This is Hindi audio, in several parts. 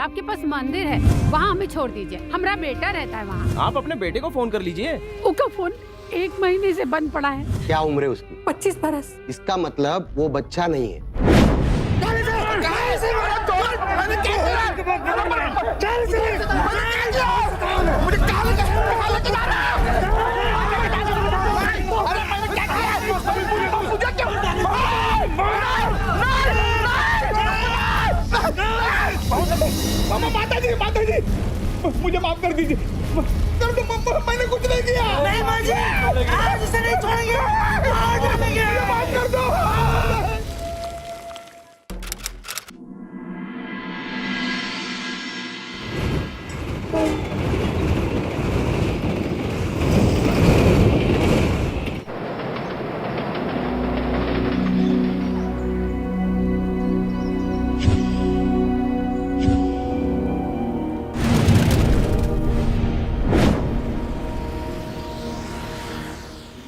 तालाब के पास मंदिर है, वहाँ हमें छोड़ दीजिए। हमारा बेटा रहता है वहाँ। आप अपने बेटे को फोन कर लीजिए। उसका फोन 1 महीने से बंद पड़ा है। क्या उम्र है उसकी? 25 बरस। इसका मतलब वो बच्चा नहीं है। माता जी, मुझे माफ कर दीजिए। कर दो, मैंने कुछ नहीं किया। नहीं माँ जी, आज इसे नहीं छोड़ेंगे। मुझे माफ कर दो।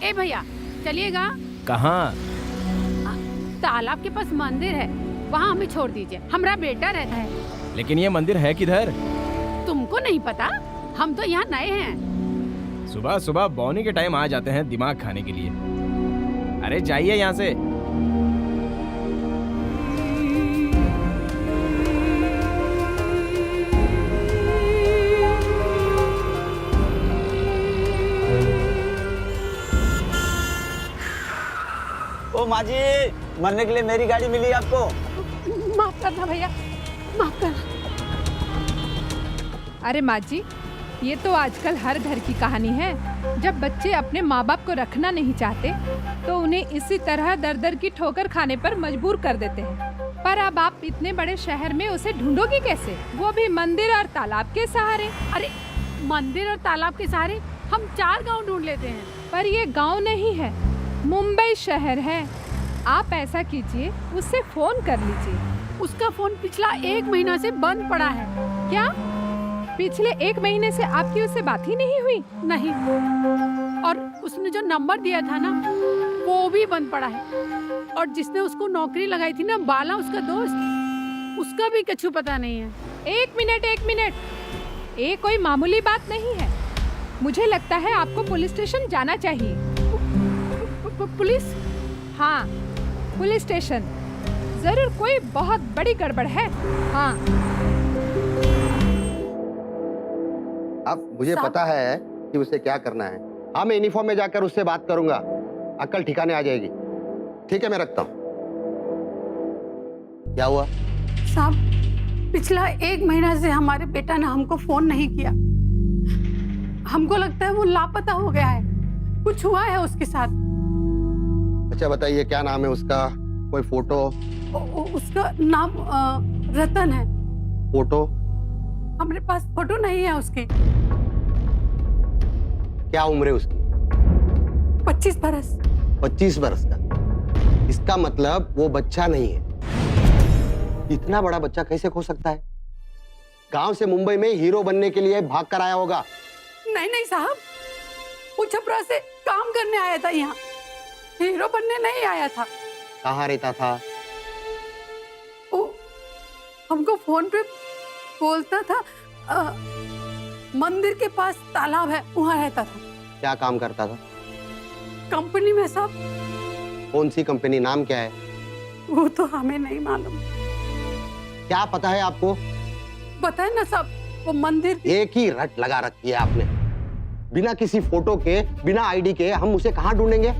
ए भैया, चलिएगा। कहाँ? तालाब के पास मंदिर है, वहाँ हमें छोड़ दीजिए। हमारा बेटा रहता है। लेकिन ये मंदिर है किधर? तुमको नहीं पता? हम तो यहाँ नए हैं। सुबह सुबह बौनी के टाइम आ जाते हैं दिमाग खाने के लिए। अरे जाइए यहाँ से। ओ माँ जी, मरने के लिए मेरी गाड़ी मिली आपको। माफ करना भैया, माफ करना। अरे माँ जी, ये तो आजकल हर घर की कहानी है। जब बच्चे अपने माँ बाप को रखना नहीं चाहते तो उन्हें इसी तरह दर दर की ठोकर खाने पर मजबूर कर देते हैं। पर अब आप इतने बड़े शहर में उसे ढूंढोगी कैसे, वो भी मंदिर और तालाब के सहारे? अरे मंदिर और तालाब के सहारे हम 4 गांव ढूंढ लेते हैं। पर ये गांव नहीं है, मुंबई शहर है। आप ऐसा कीजिए, उससे फोन कर लीजिए। उसका फोन पिछला 1 महीना से बंद पड़ा है। क्या पिछले 1 महीने से आपकी उससे बात ही नहीं हुई? नहीं, और उसने जो नंबर दिया था ना, वो भी बंद पड़ा है। और जिसने उसको नौकरी लगाई थी ना, बाला उसका दोस्त, उसका भी कछु पता नहीं है। 1 मिनट, ये कोई मामूली बात नहीं है। मुझे लगता है आपको पुलिस स्टेशन जाना चाहिए। पुलिस? हाँ, पुलिस स्टेशन। जरूर कोई बहुत बड़ी गड़बड़ है। हाँ। अब मुझे पता है कि उसे क्या करना है। हाँ, मैं यूनिफॉर्म में जाकर उससे बात करूंगा, अक्ल ठिकाने आ जाएगी। ठीक है, मैं रखता हूँ। क्या हुआ? साहब, पिछला 1 महीना से हमारे बेटा ने हमको फोन नहीं किया। हमको लगता है वो लापता हो गया है, कुछ हुआ है उसके साथ। अच्छा बताइए, क्या नाम है उसका? कोई फोटो? उसका नाम रतन है। फोटो? हमारे पास फोटो नहीं है उसकी। क्या उम्र है उसकी? 25 बरस। 25 बरस का? इसका मतलब वो बच्चा नहीं है। इतना बड़ा बच्चा कैसे खो सकता है? गांव से मुंबई में हीरो बनने के लिए भाग कर आया होगा। नहीं साहब, वो छपरा से काम करने आया था यहाँ, हीरो बनने नहीं आया था। कहाँ रहता था? वो हमको फोन पे बोलता था, मंदिर के पास तालाब है, वहाँ रहता था। क्या काम करता था? कंपनी में साहब। कौन सी कंपनी? नाम क्या है? वो तो हमें नहीं मालूम। क्या पता है आपको? बताए ना साहब, वो मंदिर। एक ही रट लगा रखी है आपने। बिना किसी फोटो के, बिना आईडी के हम उसे कहाँ ढूंढेंगे?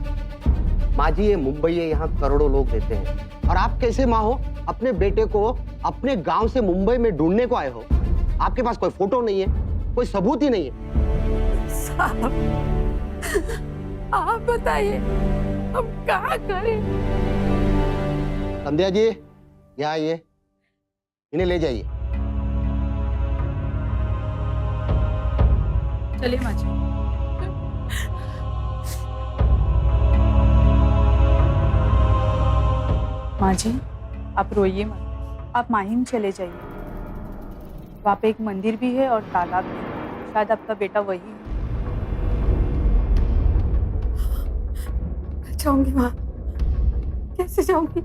माँ जी, ये मुंबई है, यहाँ करोड़ों लोग रहते हैं। और आप कैसे माँ हो, अपने बेटे को अपने गांव से मुंबई में ढूंढने को आए हो? आपके पास कोई फोटो नहीं है, कोई सबूत ही नहीं है। साहब, आप बताइए, हम क्या करें? संध्या जी, यहाँ आइए, इन्हें ले जाइए। चलिए माँ जी। माँ जी, आप रोइए मत, आप माहिम चले जाइए। वहाँ पे एक मंदिर भी है और तालाब भी। शायद आपका बेटा वही है। जाऊंगी माँ, कैसे जाऊंगी?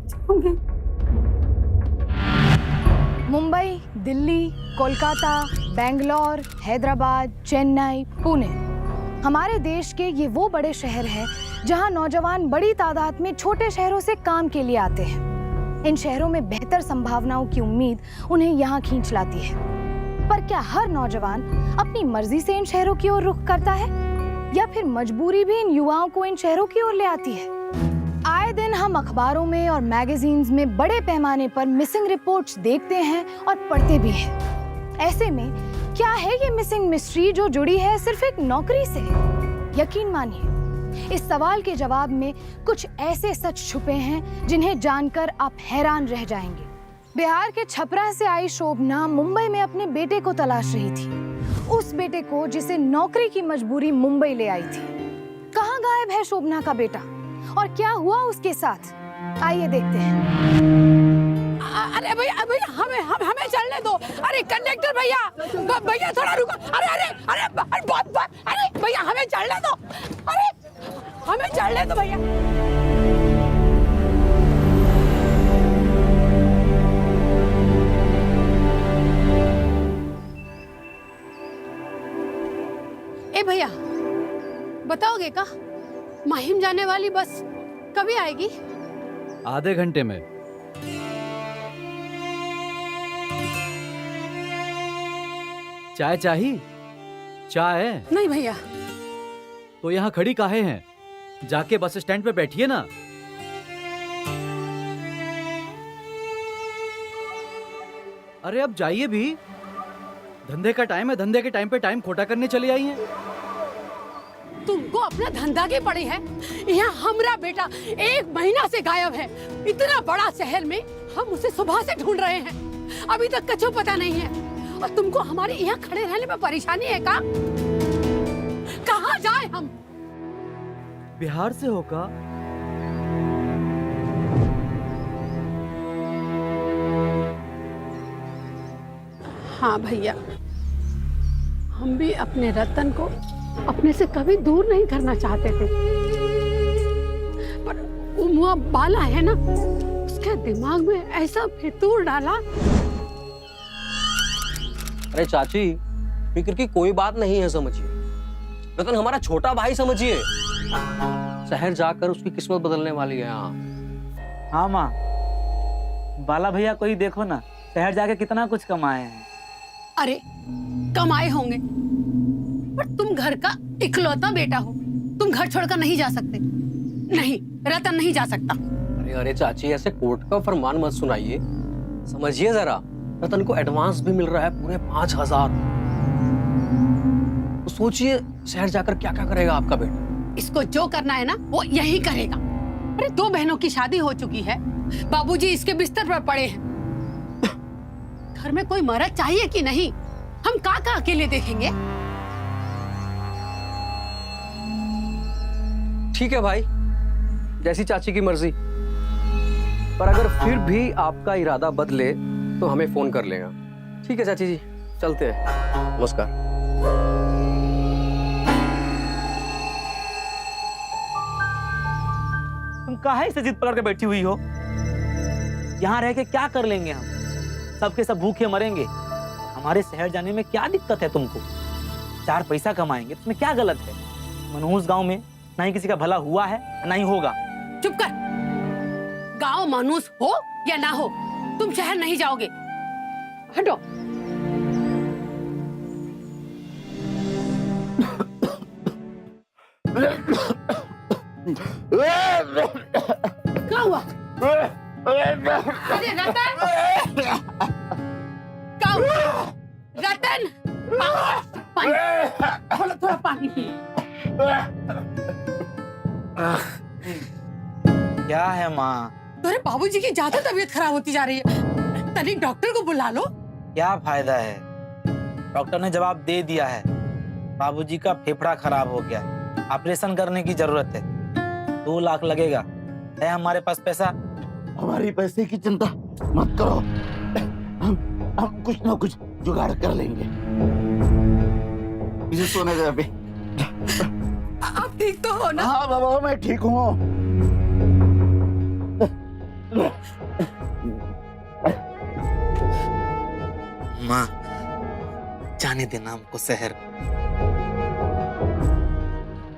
जाऊंगी। मुंबई, दिल्ली, कोलकाता, बेंगलोर, हैदराबाद, चेन्नई, पुणे, हमारे देश के ये वो बड़े शहर हैं जहां नौजवान बड़ी तादाद में छोटे शहरों से काम के लिए आते हैं। इन शहरों में बेहतर संभावनाओं की उम्मीद उन्हें यहाँ खींच लाती है। पर क्या हर नौजवान अपनी मर्जी से इन शहरों की ओर रुख करता है, या फिर मजबूरी भी इन युवाओं को इन शहरों की ओर ले आती है? आए दिन हम अखबारों में और मैगजीन्स में बड़े पैमाने पर मिसिंग रिपोर्ट्स देखते हैं और पढ़ते भी हैं। ऐसे में क्या है ये मिसिंग मिस्ट्री जो जुड़ी है सिर्फ एक नौकरी से? यकीन मानिए, इस सवाल के जवाब में कुछ ऐसे सच छुपे हैं जिन्हें जानकर आप हैरान रह जाएंगे। बिहार के छपरा से आई शोभना मुंबई में अपने बेटे को तलाश रही थी, उस बेटे को जिसे नौकरी की मजबूरी मुंबई ले आई थी। कहाँ गायब है शोभना का बेटा और क्या हुआ उसके साथ? आइए देखते हैं। अरे भैया हमें चलने दो। अरे कंडक्टर भैया थोड़ा रुको। अरे बहुत अरे भैया हमें चलने दो। अरे हमें चलने दो भैया। ए भैया, बताओगे का माहिम जाने वाली बस कभी आएगी? आधे घंटे में। चाय चाहिए? चाय? नहीं भैया। तो यहाँ खड़ी काहे हैं? जाके बस स्टैंड पे बैठिए ना। अरे अब जाइए भी, धंधे का टाइम है, धंधे के टाइम पे टाइम खोटा करने चले आई हैं। तुमको अपना धंधा की पड़ी है? यहाँ हमारा बेटा 1 महीना से गायब है। इतना बड़ा शहर में हम उसे सुबह से ढूंढ रहे हैं, अभी तक कुछ पता नहीं है। और तुमको हमारे यहाँ खड़े रहने में परेशानी है का? कहाँ जाए हम? बिहार से होगा? हाँ भैया, हम भी अपने रतन को अपने से कभी दूर नहीं करना चाहते थे, पर वो बाला है ना, उसके दिमाग में ऐसा फितूर डाला। अरे चाची, फिक्र की कोई बात नहीं है, समझिए। रतन हमारा छोटा भाई समझिए, शहर जाकर उसकी किस्मत बदलने वाली है। हाँ माँ, बाला भैया को ही देखो ना, शहर जाके कितना कुछ कमाए हैं। अरे कमाए होंगे, पर तुम घर का इकलौता बेटा हो, तुम घर छोड़कर नहीं जा सकते। नहीं, रतन नहीं जा सकता। अरे चाची, ऐसे कोर्ट का फरमान मत सुनाइए, समझिए जरा। रतन को एडवांस भी मिल रहा है पूरे 5,000। तो सोचिए शहर जाकर क्या क्या करेगा आपका बेटा। इसको जो करना है ना वो यही करेगा। अरे 2 बहनों की शादी हो चुकी है, बाबूजी इसके बिस्तर पर पड़े हैं। घर में कोई मर्द चाहिए कि नहीं? हम का अकेले देखेंगे? ठीक है भाई, जैसी चाची की मर्जी। पर अगर फिर भी आपका इरादा बदले तो हमें फोन कर लेगा। ठीक है चाची जी, चलते हैं। नमस्कार। तुम काहे से जिद पकड़ के बैठी हुई हो? यहाँ रह के क्या कर लेंगे हम? सबके सब भूखे मरेंगे। हमारे शहर जाने में क्या दिक्कत है तुमको? 4 पैसा कमाएंगे, इसमें क्या गलत है? मनहूस गांव में ना ही किसी का भला हुआ है ना ही होगा। चुप कर। गांव मनहूस हो या ना हो, तुम शहर नहीं जाओगे। हटो। क्या हुआ? अरे रतन, क्या हुआ? रतन, पानी, थोड़ा पानी पिए। क्या है माँ? तेरे बाबूजी की ज्यादा तबीयत खराब होती जा रही है, तनिक डॉक्टर को बुला लो। क्या फायदा है? डॉक्टर ने जवाब दे दिया है, बाबूजी का फेफड़ा खराब हो गया, ऑपरेशन करने की जरूरत है। 2 लाख लगेगा। है हमारे पास पैसा? हमारी पैसे की चिंता मत करो, हम कुछ ना कुछ जुगाड़ कर लेंगे। मुझे सोने दे अभी। आप ठीक तो हो ना? हाँ बाबा, मैं ठीक हूँ। जाने देना हमको शहर।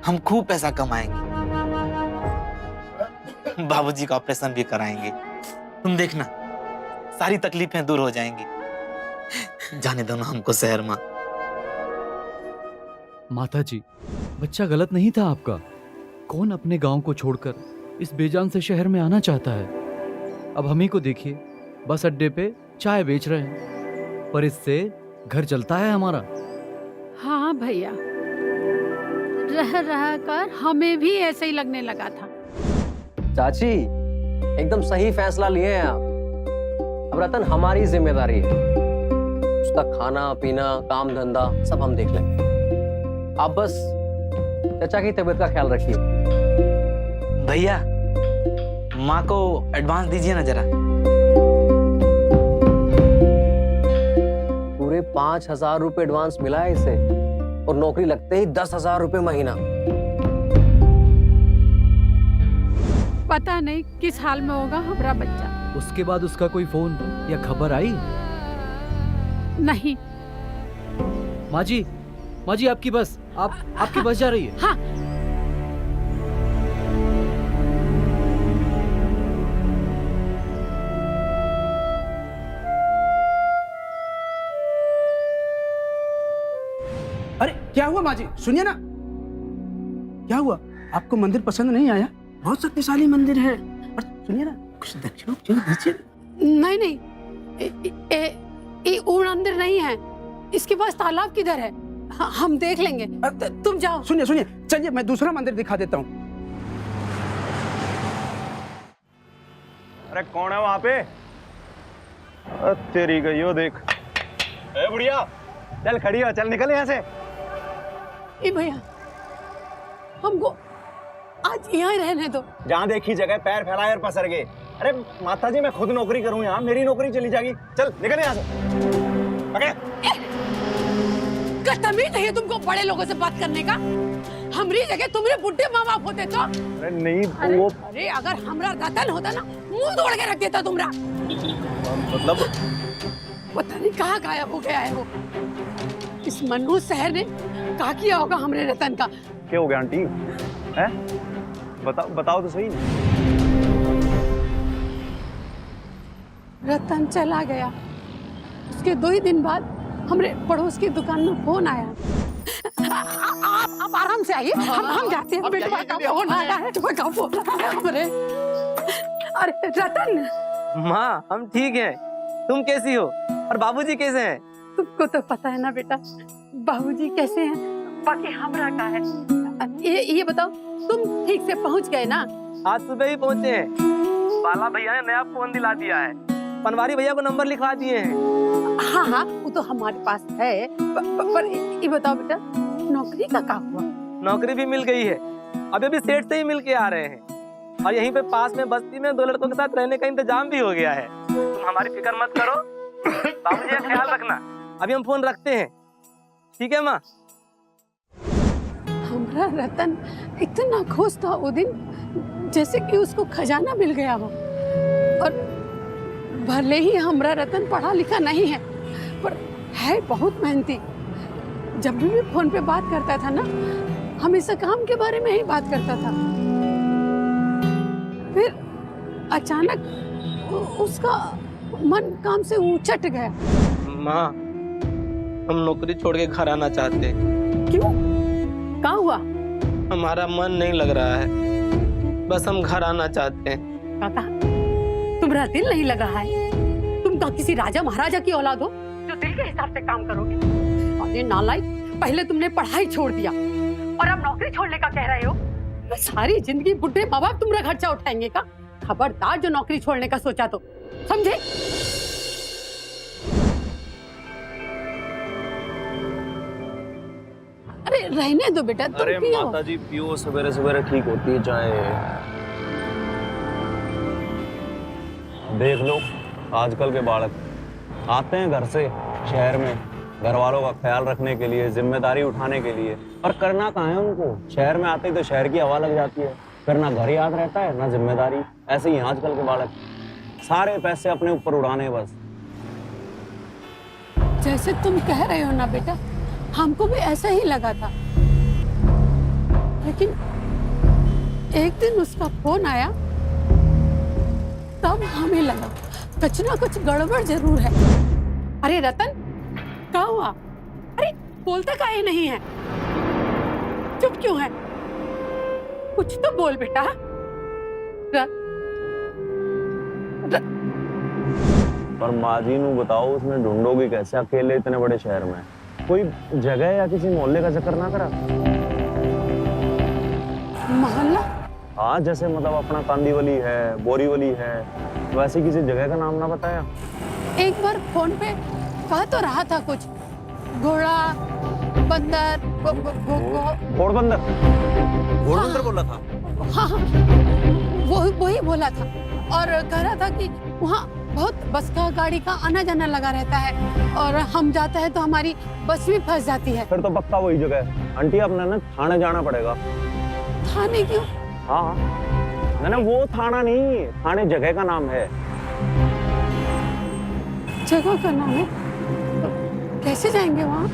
हम खूब पैसा कमाएंगे, बाबूजी का ऑपरेशन भी कराएंगे। तुम देखना, सारी तकलीफें दूर हो जाएंगी। जाने दो ना हमको शहर माँ। माता जी, बच्चा गलत नहीं था आपका। कौन अपने गांव को छोड़कर इस बेजान से शहर में आना चाहता है? अब हम ही को देखिए, बस अड्डे पे चाय बेच रहे हैं, पर इससे घर चलता है हमारा। हाँ भैया, रह रह कर हमें भी ऐसे ही लगने लगा था। चाची, एकदम सही फैसला लिए हैं आप। अब रतन हमारी जिम्मेदारी है, उसका खाना पीना काम धंधा सब हम देख लेंगे। आप बस चाचा की तबीयत का ख्याल रखिए। भैया, माँ को एडवांस दीजिए ना जरा। पूरे 5,000 रुपए एडवांस मिला है इसे, और नौकरी लगते ही 10,000 रुपए महीना। पता नहीं किस हाल में होगा हमारा बच्चा। उसके बाद उसका कोई फोन या खबर आई? नहीं। माँ जी, आपकी बस, आपकी बस जा रही है। हाँ। अरे क्या हुआ माँ जी? सुनिए ना, क्या हुआ? आपको मंदिर पसंद नहीं आया? बहुत शक्तिशाली मंदिर है। और सुनिए ना, कुछ दक्षिणा दीजिए। नहीं, ये वो मंदिर नहीं है। इसके पास तालाब किधर है? हम देख लेंगे, तुम जाओ। सुनिए, चलिए मैं दूसरा मंदिर दिखा देता हूँ। अरे कौन है वहां पे? तेरी गई हो, देख। ए बुढ़िया, चल खड़ी हो, चल निकल यहाँ से। ए भैया, हमको आज यहाँ ही रहने दो। जहाँ देखी जगह पैर फैलाए और पसर गए। अरे माता जी, मैं खुद नौकरी करूँ यहाँ, मेरी नौकरी चली जाएगी। चल निकल यहाँ से। पकड़। तमीज नहीं है तुमको बड़े लोगों से बात करने का? हमारी जगह तुम्हारे बुढ़े माँ बाप होते तो। अरे नहीं, अरे अगर हमारा रतन होता ना, मुंह तोड़ के रख देता तुम्हारा। मतलब पता नहीं कहाँ गायब हो गया है वो। इस मनहूस शहर ने क्या किया होगा हमारे रतन का? क्या हो गया आंटी? हैं? बताओ तो सही। रतन चला गया। उसके 2 ही दिन बाद हमारे पड़ोस की दुकान में फोन आया। आप आराम से आइए, हम जाते हैं। बेटा का फोन आया है, का फोन आया हमारे। अरे रतन। माँ, हम ठीक हैं। तुम कैसी हो? और बाबूजी कैसे हैं? तुमको तो पता है ना बेटा, बाबूजी कैसे हैं, बाकी हमरा का है। ये बताओ, तुम ठीक से पहुंच गए ना? आज सुबह ही पहुंचे हैं। बाला भैया ने नया फोन दिला दिया है, पनवारी भैया को नंबर लिखवा दिए हैं। हाँ, वो तो हमारे पास है। पर ये बताओ बेटा, नौकरी का क्या हुआ? नौकरी भी मिल गई है। अभी सेठ से ही मिल के आ रहे हैं, और यहीं पे पास में बस्ती में 2 लड़कों के साथ रहने का इंतजाम भी हो गया है। तुम हमारी फिक्र मत करो, बाबूजी का ख्याल रखना। अभी हम फोन रखते हैं, ठीक है माँ? हमारा रतन इतना खुश था वो दिन, जैसे कि उसको खजाना मिल गया हो। और भले ही हमारा रतन पढ़ा लिखा नहीं है, पर है बहुत मेहनती। जब भी फोन पे बात करता था ना, हमेशा काम के बारे में ही बात करता था। फिर अचानक उसका मन काम से उचट गया। माँ, हम नौकरी छोड़ के घर आना चाहते हैं। क्यों? क्या हुआ? हमारा मन नहीं लग रहा है, बस हम घर आना चाहते हैं। काका, तुम्हारा दिल नहीं लगा है? तुम क्या किसी राजा महाराजा की औलाद हो जो दिल के हिसाब से काम करोगे? अरे नालायक, पहले तुमने पढ़ाई छोड़ दिया और अब नौकरी छोड़ने का कह रहे हो। सारी जिंदगी बुढ़े माँ बाप तुम्हारा खर्चा उठाएंगे का? खबरदार जो नौकरी छोड़ने का सोचा तो, समझे? अरे रहने दो बेटा, तुम अरे पियो। माता जी पियो, सवेरे सवेरे ठीक होती है चाय। देख लो, आजकल के बालक आते हैं घर से शहर में घर वालों का ख्याल रखने के लिए, जिम्मेदारी उठाने के लिए, और करना कहाँ है उनको? शहर में आते ही तो शहर की हवा लग जाती है, फिर ना घर याद रहता है ना जिम्मेदारी। ऐसे ही आजकल के बालक, सारे पैसे अपने ऊपर उड़ाने बस। जैसे तुम कह रहे हो ना बेटा, हमको भी ऐसा ही लगा था, लेकिन एक दिन उसका फोन आया, तब हमें लगा कुछ ना कुछ गड़बड़ जरूर है। अरे रतन, क्या हुआ? अरे बोलता काहे नहीं है? चुप क्यों है? कुछ तो बोल बेटा। पर माँ जी नू बताओ, उसने ढूंढोगी कैसे अकेले इतने बड़े शहर में? कोई जगह या किसी मोहल्ले का जिक्र ना करा? मोहल्ला? हाँ, जैसे मतलब अपना कांदीवली है, बोरीवली है, वैसे किसी जगह का नाम ना बताया? एक बार फोन पे कह तो रहा था कुछ, घोड़ा बंदर, घोड़बंदर बोला था। हाँ, वही बोला था, और कह रहा था कि वहाँ बहुत बस का गाड़ी का आना जाना लगा रहता है, और हम जाते हैं तो हमारी बस भी फंस जाती है। फिर तो पक्का वही जगह है। आंटी, अपने ना थाने जाना पड़ेगा। थाने क्यों? हाँ, ना वो थाना नहीं, थाने जगह का नाम है। जगह का नाम है? कैसे जाएंगे वहाँ?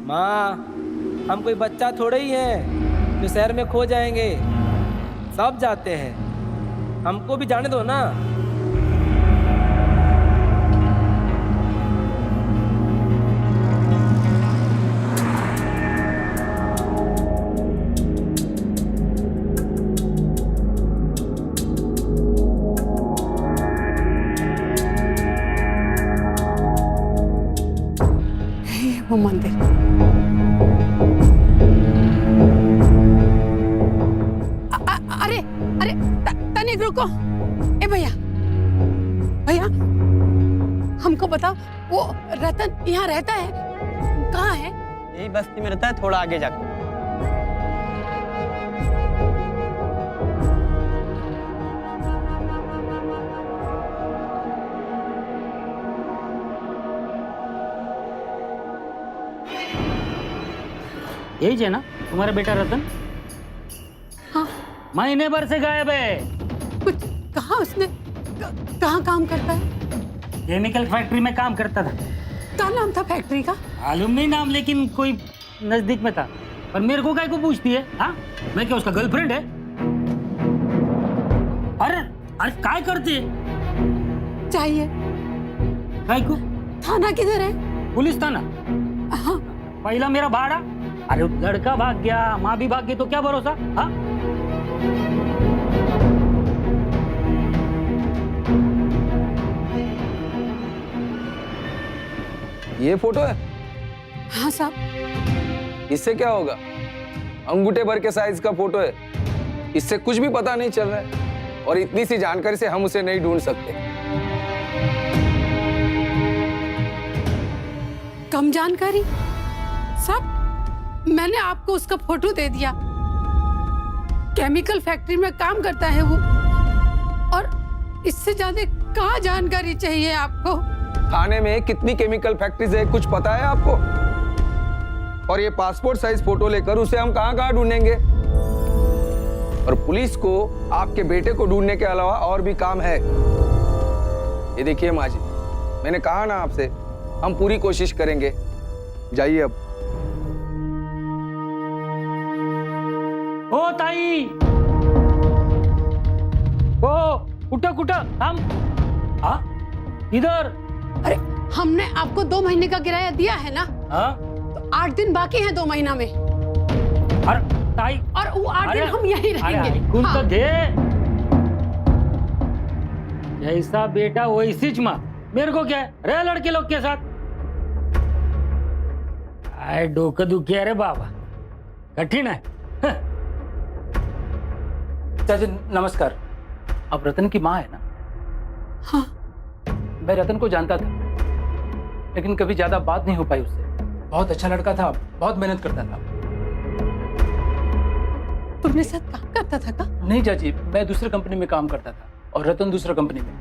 माँ, हम कोई बच्चा थोड़े ही हैं जो शहर में खो जाएंगे। सब जाते हैं, हमको भी जाने दो ना। वो मंदिर। अरे तनिक रुको। ए भैया, हमको बताओ, वो रतन यहाँ रहता है? कहाँ है? यही बस्ती में रहता है, थोड़ा आगे जाकर। यही है ना तुम्हारा बेटा रतन? हाँ। महीने भर से गायब है। कुछ कहा उसने? कहाँ काम करता है? केमिकल फैक्ट्री में काम करता था। क्या नाम था फैक्ट्री का? मालूम नहीं नाम, लेकिन कोई नजदीक में था। पर मेरे को काय को पूछती है? हाँ, मैं क्या उसका गर्लफ्रेंड है? अरे अरे काय करते? चाहिए। काय को? थाना किधर है? पुलिस थाना? हाँ। पहला मेरा भाड़ा। अरे लड़का भाग गया, माँ भी भाग गई, तो क्या भरोसा? हाँ, ये फोटो है? हाँ साहब। इससे क्या होगा? अंगूठे भर के साइज का फोटो है, इससे कुछ भी पता नहीं चल रहा है, और इतनी सी जानकारी से हम उसे नहीं ढूंढ सकते। कम जानकारी? साहब, मैंने आपको उसका फोटो दे दिया। केमिकल फैक्ट्री में काम करता है वो, और इससे ज्यादा क्या जानकारी चाहिए आपको? थाने में कितनी केमिकल फैक्ट्रीज है, कुछ पता है आपको? और ये पासपोर्ट साइज फोटो लेकर उसे हम कहाँ ढूंढेंगे? और पुलिस को आपके बेटे को ढूंढने के अलावा और भी काम है। ये देखिए माँ जी, मैंने कहा ना आपसे, हम पूरी कोशिश करेंगे। जाइए अब। ओ ताई, ओ उठो कुठो हम। हाँ, इधर। अरे हमने आपको 2 महीने का किराया दिया है ना? हाँ, तो 8 दिन बाकी है 2 महीना में। अरे ताई, और वो 8 दिन हम यहीं रहेंगे। कुल हाँ। तो दे। जैसा बेटा वैसी च माँ। मेरे को क्या है, रह लड़के लोग के साथ। आए डोका दुखी है रे बाबा, कठिन है। चाचा नमस्कार, आप रतन की माँ है ना? हाँ। मैं रतन को जानता था, लेकिन कभी ज्यादा बात नहीं हो पाई उससे। बहुत अच्छा लड़का था, बहुत मेहनत करता था। तुमने साथ काम करता था का? नहीं चाची, मैं दूसरे कंपनी में काम करता था और रतन दूसरा कंपनी में।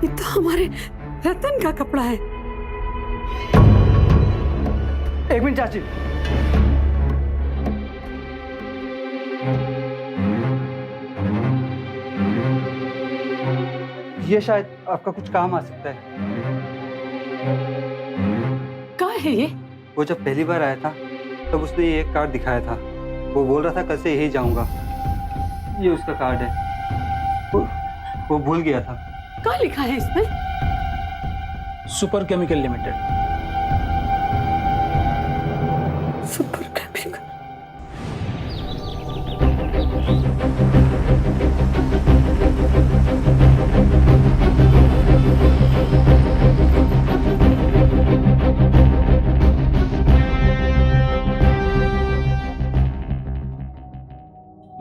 ये तो हमारे रतन का कपड़ा है। एक मिनट चाची। ये शायद आपका कुछ काम आ सकता है। क्या है ये? वो जब पहली बार आया था तब उसने ये एक कार्ड दिखाया था। वो बोल रहा था कल से यही जाऊंगा। ये उसका कार्ड है। वो भूल गया था। क्या लिखा है इसमें? Super chemical limited. Super chemical.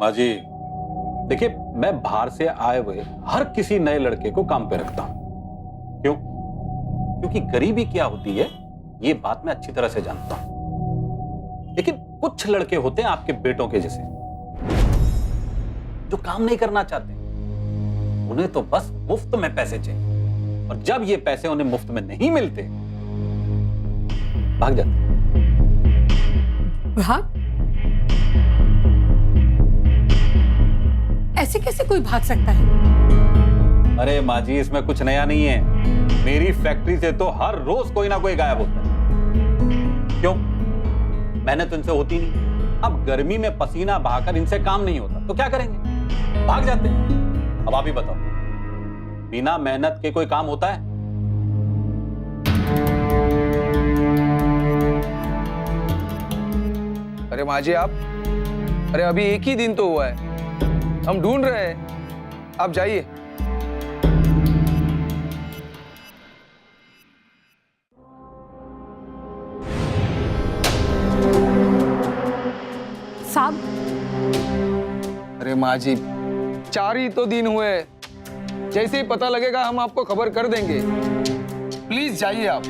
माँ जी देखिए, मैं बाहर से आए हुए हर किसी नए लड़के को काम पे रखता हूं। क्यों? क्योंकि गरीबी क्या होती है ये बात मैं अच्छी तरह से जानता हूं। लेकिन कुछ लड़के होते हैं आपके बेटों के जैसे, जो काम नहीं करना चाहते, उन्हें तो बस मुफ्त में पैसे चाहिए, और जब ये पैसे उन्हें मुफ्त में नहीं मिलते भाग जाते। भाग? ऐसे कैसे कोई भाग सकता है? अरे माँ जी, इसमें कुछ नया नहीं है। मेरी फैक्ट्री से तो हर रोज कोई ना कोई गायब होता है। क्यों? मेहनत इनसे होती नहीं। अब गर्मी में पसीना बहाकर इनसे काम नहीं होता तो क्या करेंगे? भाग जाते हैं। अब आप ही बताओ, बिना मेहनत के कोई काम होता है? अरे माँ जी आप, अरे अभी एक ही दिन तो हुआ है, हम ढूंढ रहे हैं, आप जाइए। साहब। अरे माँ जी 4 ही तो दिन हुए, जैसे ही पता लगेगा हम आपको खबर कर देंगे। प्लीज जाइए आप।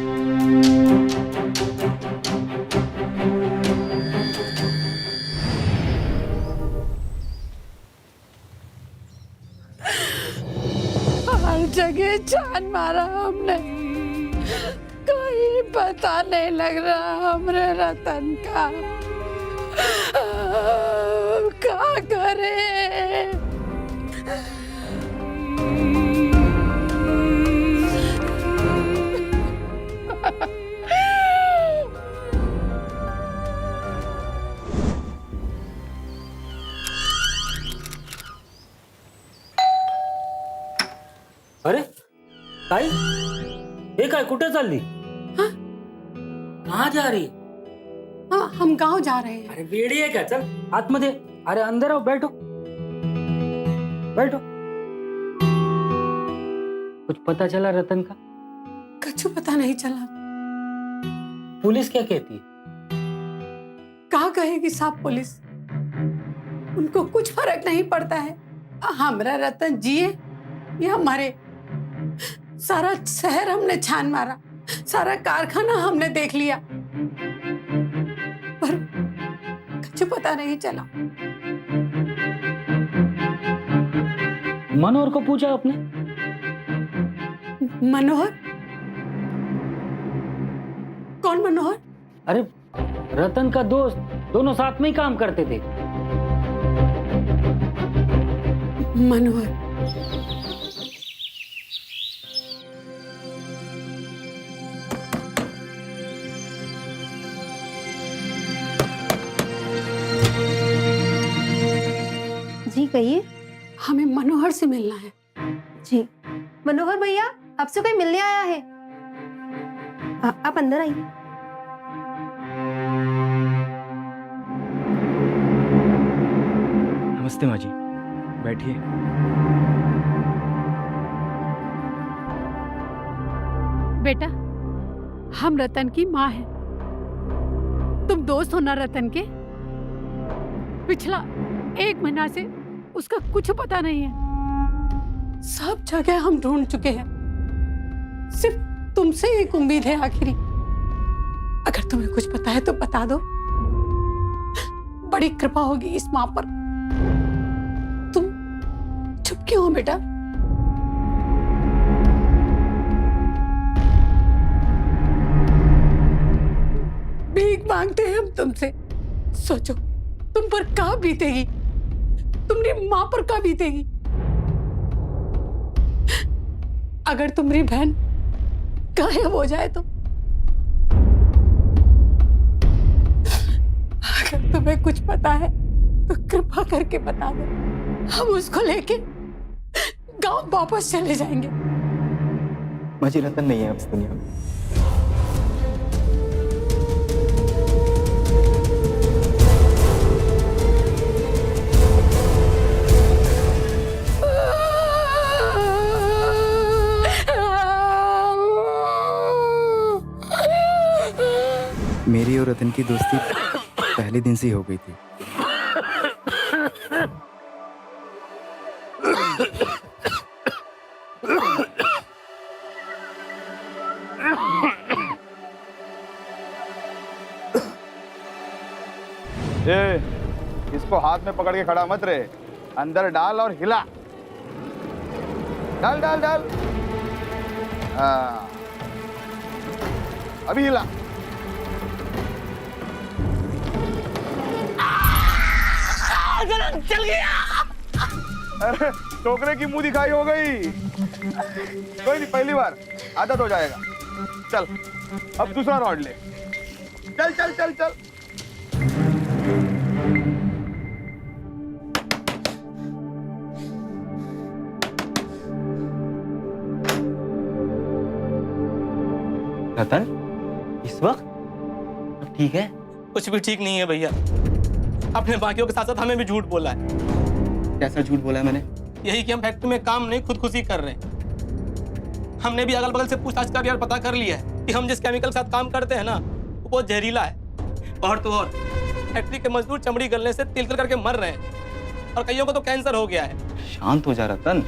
हर जगह छान मारा हमने, कोई पता नहीं लग रहा हमरे रतन का। क्या करे? अरे ताई, हे काय कुठे चालली? कहाँ जा रही? हाँ, हम गांव जा रहे हैं। अरे वेडी है क्या? चल आतमध्ये। अरे अंदर आओ, बैठो बैठो। कुछ पता चला रतन का? कुछ पता नहीं चला। पुलिस क्या कहती है? कहा कहेगी साहब पुलिस? उनको कुछ फर्क नहीं पड़ता है। हमारा रतन जिए या मरे, सारा शहर हमने छान मारा, सारा कारखाना हमने देख लिया, पर कुछ पता नहीं चला। मनोहर को पूछा आपने? मनोहर? कौन मनोहर? अरे रतन का दोस्त, दोनों साथ में ही काम करते थे। मनोहर? जी कहिए। हमें मनोहर से मिलना है। जी मनोहर भैया, आपसे कोई मिलने आया है। आप अंदर आइए। नमस्ते माँ जी, बैठिए। बेटा, हम रतन की माँ हैं। तुम दोस्त हो ना रतन के? पिछला 1 महीना से उसका कुछ पता नहीं है। सब जगह हम ढूंढ चुके हैं, सिर्फ तुमसे एक उम्मीद है आखिरी। अगर तुम्हें कुछ पता है तो बता दो, बड़ी कृपा होगी इस माँ पर। तुम चुप क्यों हो बेटा? भीख मांगते हैं हम तुमसे। सोचो तुम पर क्या बीतेगी, तुम्हारी माँ पर क्या बीतेगी। अगर तुम्हारी बहन गायब हो जाए तो अगर तुम्हें कुछ पता है तो कृपा करके बता दो, हम उसको लेके गांव वापस चले जाएंगे। मुझे रतन नहीं है अब इस दुनिया में। मेरी और रतन की दोस्ती पहले दिन से ही हो गई थी। ए, इसको हाथ में पकड़ के खड़ा मत रहे, अंदर डाल और हिला। डाल डाल डाल। हाँ, अभी हिला। चल गया। अरे टोकरे की मुंह दिखाई हो गई। कोई नहीं, पहली बार, आदत हो जाएगा। चल अब दूसरा रॉड ले। चल चल चल चल। रतन, इस वक्त अब ठीक है? कुछ भी ठीक नहीं है भैया। अपने बाकियों के साथ साथ हमें भी झूठ बोला है। कैसा झूठ बोला है मैंने? यही कि हम फैक्ट्री में काम नहीं खुदकुशी कर रहे हैं। हमने भी अगल बगल से पूछताछ कर पता कर लिया है कि हम जिस केमिकल के साथ काम करते हैं ना, वो बहुत जहरीला है। और तो और फैक्ट्री के मजदूर चमड़ी गलने से तिल करके मर रहे हैं और कईयों को तो कैंसर हो गया है। शांत हो जा रतन,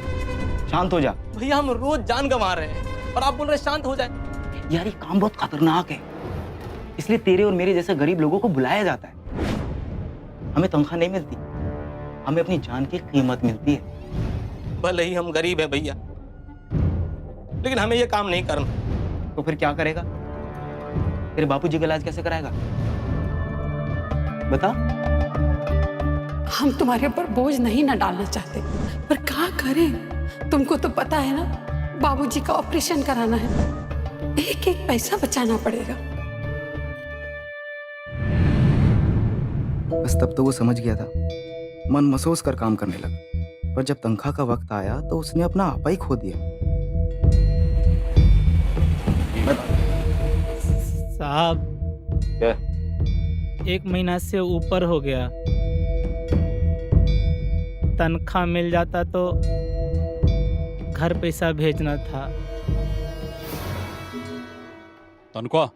शांत हो जा। भैया हम रोज जान गंवा रहे हैं और आप बोल रहे हैं शांत हो जाए। यार ये काम बहुत खतरनाक है, इसलिए तेरे और मेरे जैसे गरीब लोगों को बुलाया जाता है। हमें तनख्वाह नहीं मिलती, हमें अपनी जान की कीमत मिलती है। भले ही हम गरीब हैं भैया, लेकिन हमें ये काम नहीं करना। तो फिर क्या करेगा? तेरे बापूजी का इलाज कैसे कराएगा? बता। हम तुम्हारे ऊपर बोझ नहीं ना डालना चाहते, पर क्या करें? तुमको तो पता है ना, बाबूजी का ऑपरेशन कराना है, एक एक पैसा बचाना पड़ेगा। बस तब तो वो समझ गया था, मन महसूस कर काम करने लगा। पर जब तनख्वाह का वक्त आया तो उसने अपना आपा ही खो दिया। साहब, क्या? 1 महीना से ऊपर हो गया। तनख्वाह मिल जाता तो घर पैसा भेजना था। तनख्वाह?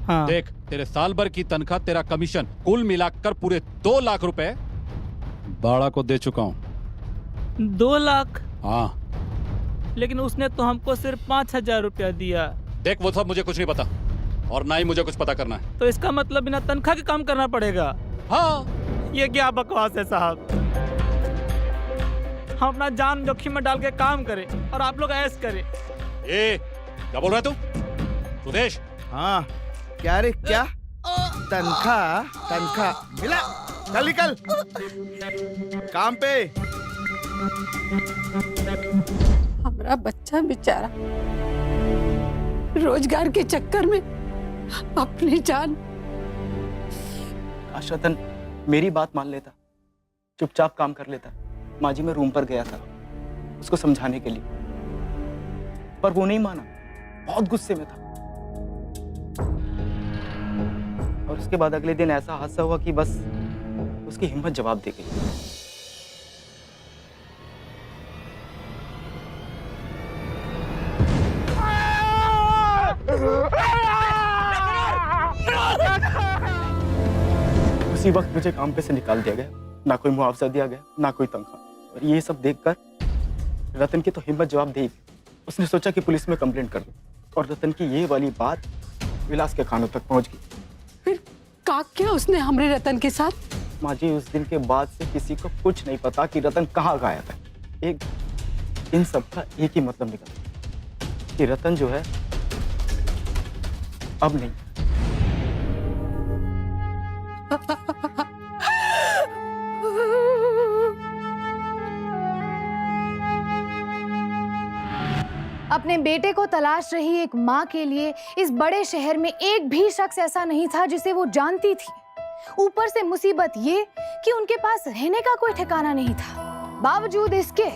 हाँ। देख, तेरे साल भर की तनख्वाह, तेरा कमीशन, कुल मिलाकर पूरे 2 लाख रुपए बाड़ा को दे चुका हूँ। 2 लाख? हाँ। लेकिन उसने तो हमको सिर्फ 5,000 रुपया दिया। देख, वो सब मुझे कुछ नहीं पता और ना ही मुझे कुछ पता करना है। तो इसका मतलब बिना तनख्वाह के काम करना पड़ेगा? हाँ। ये क्या बकवास है साहब? हम अपना जान जोखिम में डाल के काम करें और आप लोग ऐश करें। क्या बोल रहा है तू? सुदेश? हाँ, क्या रे क्या? तनख्वाह मिला? चल निकल काम पे। हमारा बच्चा बेचारा रोजगार के चक्कर में अपनी जान। काश रतन मेरी बात मान लेता, चुपचाप काम कर लेता। माँ जी, मैं रूम पर गया था उसको समझाने के लिए, पर वो नहीं माना, बहुत गुस्से में था। और उसके बाद अगले दिन ऐसा हादसा हुआ कि बस उसकी हिम्मत जवाब दे गई। उसी वक्त मुझे काम पे से निकाल दिया गया, ना कोई मुआवजा दिया गया, ना कोई तनख्वाह। और ये सब देखकर रतन की तो हिम्मत जवाब दे ही। उसने सोचा कि पुलिस में कंप्लेंट कर दूं, और रतन की ये वाली बात विलास के कानों तक पहुंच गई। फिर का क्या उसने हमारे रतन के साथ? माँ जी, उस दिन के बाद से किसी को कुछ नहीं पता कि रतन कहाँ गायब है। एक इन सब का एक ही मतलब निकला कि रतन जो है अब नहीं। अपने बेटे को तलाश रही एक माँ के लिए इस बड़े शहर में एक भी शख्स ऐसा नहीं था जिसे वो जानती थी। ऊपर से मुसीबत ये कि उनके पास रहने का कोई ठिकाना नहीं था। बावजूद इसके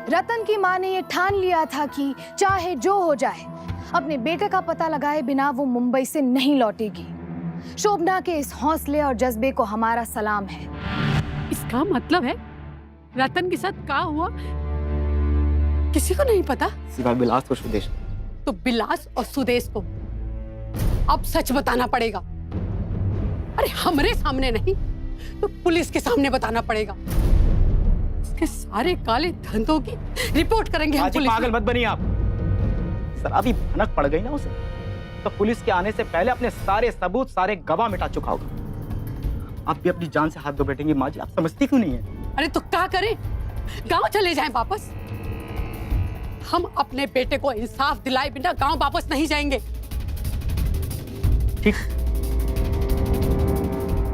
रतन की माँ ने ये ठान लिया था कि चाहे जो हो जाए अपने बेटे का पता लगाए बिना वो मुंबई से नहीं लौटेगी। शोभना के इस हौसले और जज्बे को हमारा सलाम है। इसका मतलब है रतन के साथ क्या हुआ किसी को नहीं पता, सिवाय बिलास और सुदेश। तो बिलास और सुदेश को अब सच बताना पड़ेगा। अरे हमारे सामने नहीं तो पुलिस के सामने बताना पड़ेगा। इसके सारे काले धंधों की रिपोर्ट करेंगे हम पुलिस। पागल मत बनिए आप। सर अभी भनक पड़ गई ना उसे, तो पुलिस के आने से पहले अपने सारे सबूत, सारे गवाह मिटा चुका होगा। आप भी अपनी जान से हाथ धो बैठेंगे माँ जी, आप समझती क्यों नहीं है? अरे तो क्या करें, गांव चले जाएं वापस? हम अपने बेटे को इंसाफ दिलाए बिना गांव वापस नहीं जाएंगे। ठीक,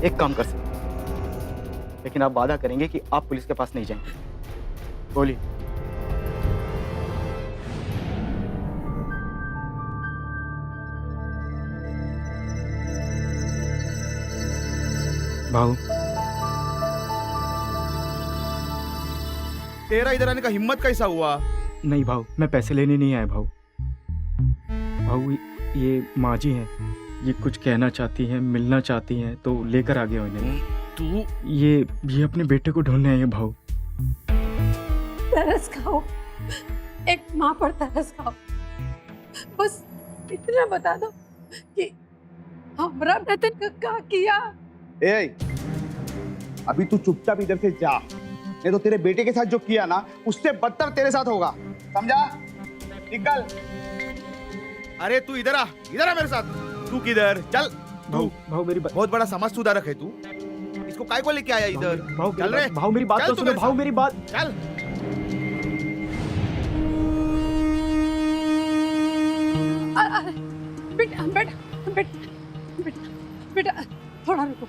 एक काम कर सकते, लेकिन आप वादा करेंगे कि आप पुलिस के पास नहीं जाएंगे। बोलिए। भाऊ, तेरा इधर आने का हिम्मत कैसा हुआ? नहीं भाऊ, मैं पैसे लेने नहीं आया भाऊ। भाऊ ये माँ जी हैं, ये कुछ कहना चाहती हैं, मिलना चाहती हैं, तो लेकर आ गया उन्हें। तू ये अपने बेटे को ढूंढने आई है भाऊ। तरस खाओ, एक माँ पर तरस खाओ। बस इतना बता दो कि हमरा रतन का क्या किया। अभी तू चुपचाप इधर से जा, नहीं तो तेरे बेटे के साथ जो किया ना उससे बदतर तेरे साथ होगा, समझा? निकल। अरे तू इधर आ मेरे साथ। तू किधर? चल। भाऊ मेरी बहुत बड़ा समाज सुधारक है तू, इसको काय को लेके आया इधर? चल रे। भाऊ मेरी बात तो सुनो, भाऊ मेरी बात। चल। बेटा थोड़ा रुको,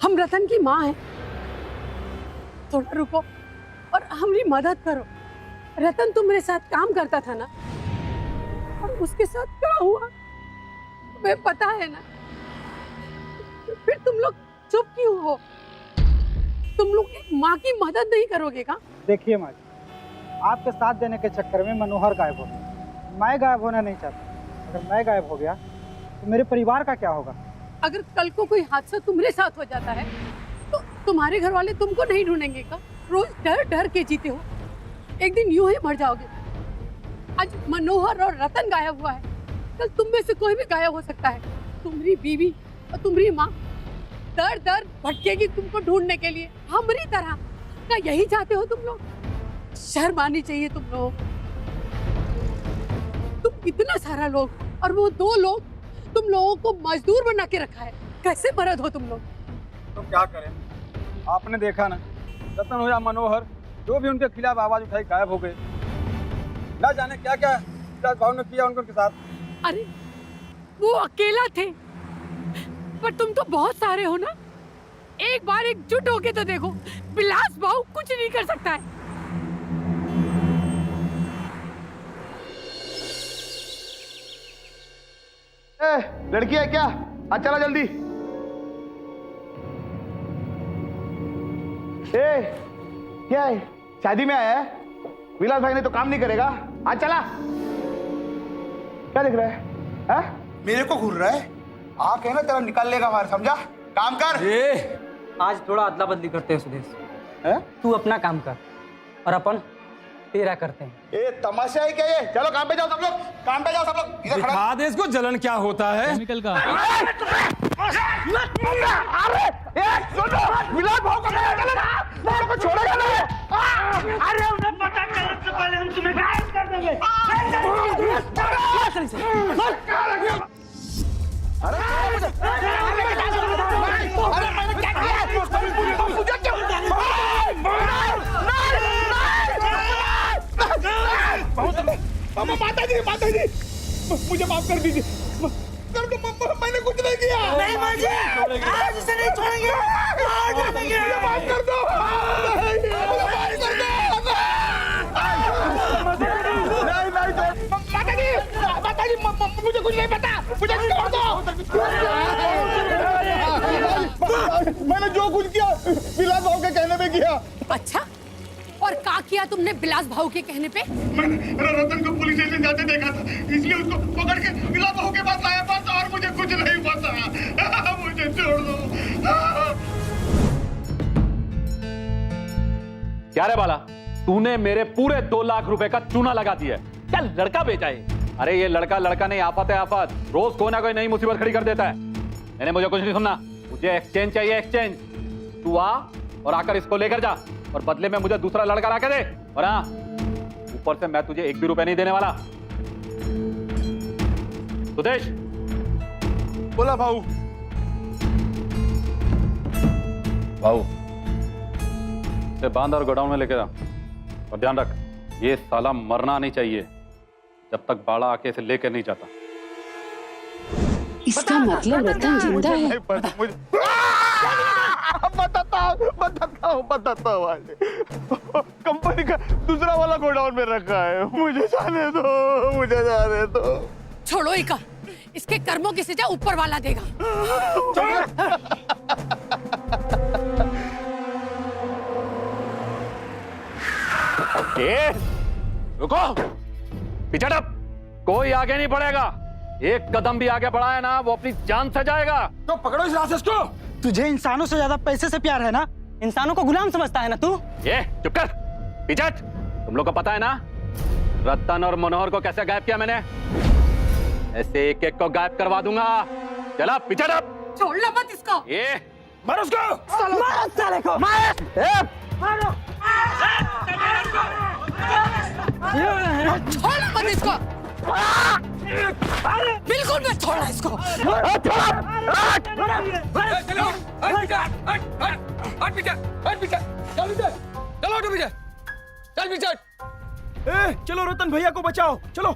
हम रतन की माँ हैं, थोड़ा रुको और हमारी मदद करो। रतन तुम्हारे साथ काम करता था ना, और उसके साथ क्या हुआ तुम्हें पता है ना, फिर तुम लोग चुप क्यों हो? तुम लोग एक माँ की मदद नहीं करोगे क्या? देखिए माँ जी, आपके साथ देने के चक्कर में मनोहर गायब हो गया। मैं गायब होना नहीं चाहता। अगर मैं गायब हो गया तो मेरे परिवार का क्या होगा? अगर कल को कोई हादसा तुम्हारे साथ हो जाता है तो तुम्हारे घर वाले तुमको नहीं ढूंढेंगे क्या? रोज डर डर के जीते हो, एक दिन यूं ही मर जाओगे। आज मनोहर और रतन गायब हुआ है, कल तुम में से कोई भी गायब हो सकता है। तुम्हारी बीवी और तुम्हारी माँ दर दर भटकेगी तुमको ढूंढने के लिए, हमारी तरह। क्या यही चाहते हो तुम लोग? शर्म आनी चाहिए तुम लोग। तुम इतना सारा लोग और वो 2 लोग तुम लोगों को मजदूर बना के रखा है। कैसे मर्द हो तुम लोग? तो क्या करें, आपने देखा ना, रतन हो या मनोहर, जो भी उनके खिलाफ आवाज उठाई गायब हो गए। ना जाने क्या क्या भाव ने किया उनके साथ। अरे वो अकेला थे, पर तुम तो बहुत सारे हो ना। एक बार एकजुट होके तो देखो, बिलास भाऊ कुछ नहीं कर सकता है। लड़की है क्या? आज चला जल्दी। क्या है, शादी में आया है? विलास भाई ने तो काम नहीं करेगा। आज चला। क्या देख रहा है? हा? मेरे को घूर रहा है? आँख है ना तेरा, निकाल लेगा बाहर, समझा? काम कर। आज थोड़ा अदला बदली करते हैं सुदेश। तू अपना काम कर और अपन तेरा करते हैं। तमाशा है क्या ये? चलो काम पे जाओ सब लोग, काम पे जाओ सब लोग। इधर खड़ा। दिखा दे इसको जलन क्या होता है। केमिकल का। विलास भाव को छोड़ेगा नहीं। अरे उन्हें पता चलने से पहले हम तुम्हें गायब कर देंगे। अरे मैंने क्या किया? मुझे क्यों? माता जी मुझे माफ कर दीजिए। मैंने कुछ नहीं किया। नहीं माँ जी, आज इसे नहीं छोड़ेंगे। मुझे माफ कर दो। नहीं मुझे कुछ नहीं पता, मुझे छोड़ दो। मैंने जो कुछ किया विलास भाव के कहने पे किया। अच्छा, और क्या किया तुमने बिलास भाऊ के कहने पे? मैंने रतन को पुलिस स्टेशन जाते देखा था, इसलिए उसको पकड़ के विलास भाव के पास लाया बस, और मुझे कुछ नहीं पता। मुझे छोड़ दो। क्या रे बाला, तूने मेरे पूरे 2 लाख रुपए का चूना लगा दिया। क्या लड़का बेचा है? अरे ये लड़का नहीं, आफत है आफत। रोज कोई ना कोई नई मुसीबत खड़ी कर देता है। मैंने मुझे कुछ नहीं सुनना, मुझे एक्सचेंज चाहिए, एक्सचेंज। तू आ और आकर इसको लेकर जा, और बदले में मुझे दूसरा लड़का ला के दे। और हाँ, ऊपर से मैं तुझे 1 भी रुपया नहीं देने वाला। सुदेश, बोला भाऊ। भाऊ से बांध और गोडाउन में लेके जा, और ध्यान रख, ये साला मरना नहीं चाहिए जब तक बाड़ा आके इसे लेकर नहीं जाता। इसका मतलब रतन जिंदा है। बताता हूँ। कंपनी का दूसरा वाला गोडाउन में रखा है। मुझे जाने दो। छोड़ो इका, इसके कर्मों की सजा ऊपर वाला देगा। रुको, पीछे हट। कोई आगे नहीं बढ़ेगा। एक कदम भी आगे बढ़ा है ना, वो अपनी जान से जाएगा। तो पकड़ो इस राक्षस को। तुझे इंसानों से ज्यादा पैसे से प्यार है ना? इंसानों को गुलाम समझता है ना तू? ये चुप कर, पीछे हट। तुम लोग को पता है ना रतन और मनोहर को कैसे गायब किया मैंने? ऐसे एक एक को गायब करवा दूंगा। चला पीछे हट। छोड़ना मत इसको। ये मारो उसको। मारो साले को। मारो। छोड़ना मत इसको। बिल्कुल मत छोड़ना इसको। चलो रतन भैया को बचाओ, चलो।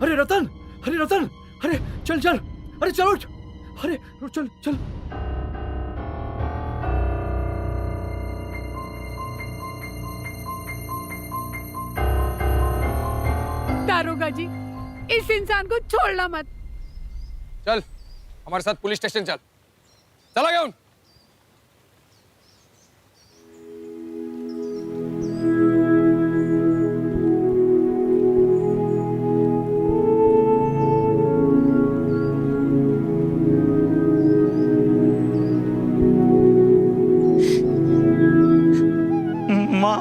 अरे रतन, अरे चल, अरे चलो, अरे चल। दारोगा जी, इस इंसान को छोड़ना मत। चल हमारे साथ पुलिस स्टेशन चल। चला गया। माँ,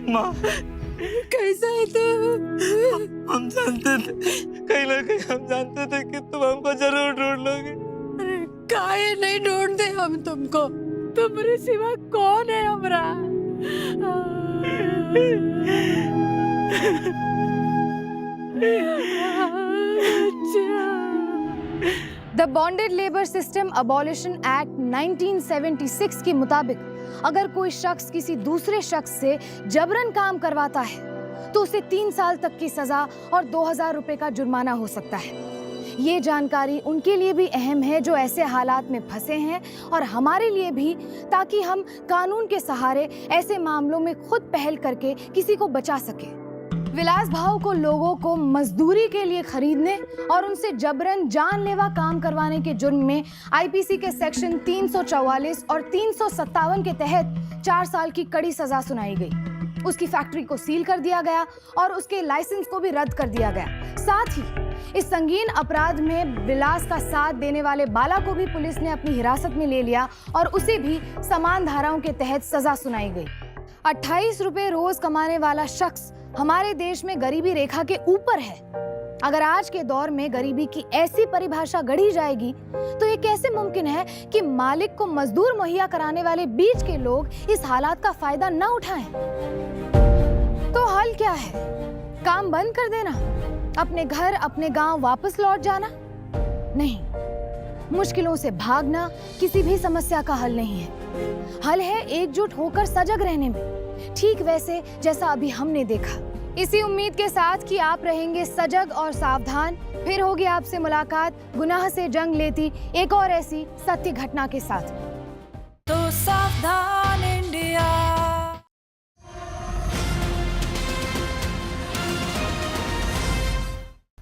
माँ कैसा है तू? हम जानते थे, कहीं ना कहीं हम जानते थे कि तुम हमको जरूर ढूंढ लोगे। काहे नहीं ढूंढते हम तुमको? तुम्हारे सिवा कौन है हमरा? The bonded labour system abolition act 1976 के मुताबिक अगर कोई शख्स किसी दूसरे शख्स से जबरन काम करवाता है तो उसे 3 साल तक की सजा और 2000 रुपए का जुर्माना हो सकता है। ये जानकारी उनके लिए भी अहम है जो ऐसे हालात में फंसे हैं और हमारे लिए भी, ताकि हम कानून के सहारे ऐसे मामलों में खुद पहल करके किसी को बचा सके। विलास भाव को लोगों को मजदूरी के लिए खरीदने और उनसे जबरन जानलेवा काम करवाने के जुर्म में आईपीसी के सेक्शन 344 और 357 के तहत 4 साल की कड़ी सजा सुनाई गई। उसकी फैक्ट्री को सील कर दिया गया और उसके लाइसेंस को भी रद्द कर दिया गया। साथ ही इस संगीन अपराध में विलास का साथ देने वाले बाला को भी पुलिस ने अपनी हिरासत में ले लिया और उसे भी समान धाराओं के तहत सजा सुनाई गई। 28 रुपए रोज कमाने वाला शख्स हमारे देश में गरीबी रेखा के ऊपर है। अगर आज के दौर में गरीबी की ऐसी परिभाषा गढ़ी जाएगी तो ये कैसे मुमकिन है कि मालिक को मजदूर मुहैया कराने वाले बीच के लोग इस हालात का फायदा न उठाएं? तो हल क्या है? काम बंद कर देना, अपने घर अपने गांव वापस लौट जाना? नहीं, मुश्किलों से भागना किसी भी समस्या का हल नहीं है। हल है एकजुट होकर सजग रहने में, ठीक वैसे जैसा अभी हमने देखा। इसी उम्मीद के साथ कि आप रहेंगे सजग और सावधान, फिर होगी आपसे मुलाकात गुनाह से जंग लेती एक और ऐसी सत्य घटना के साथ। तो सावधान।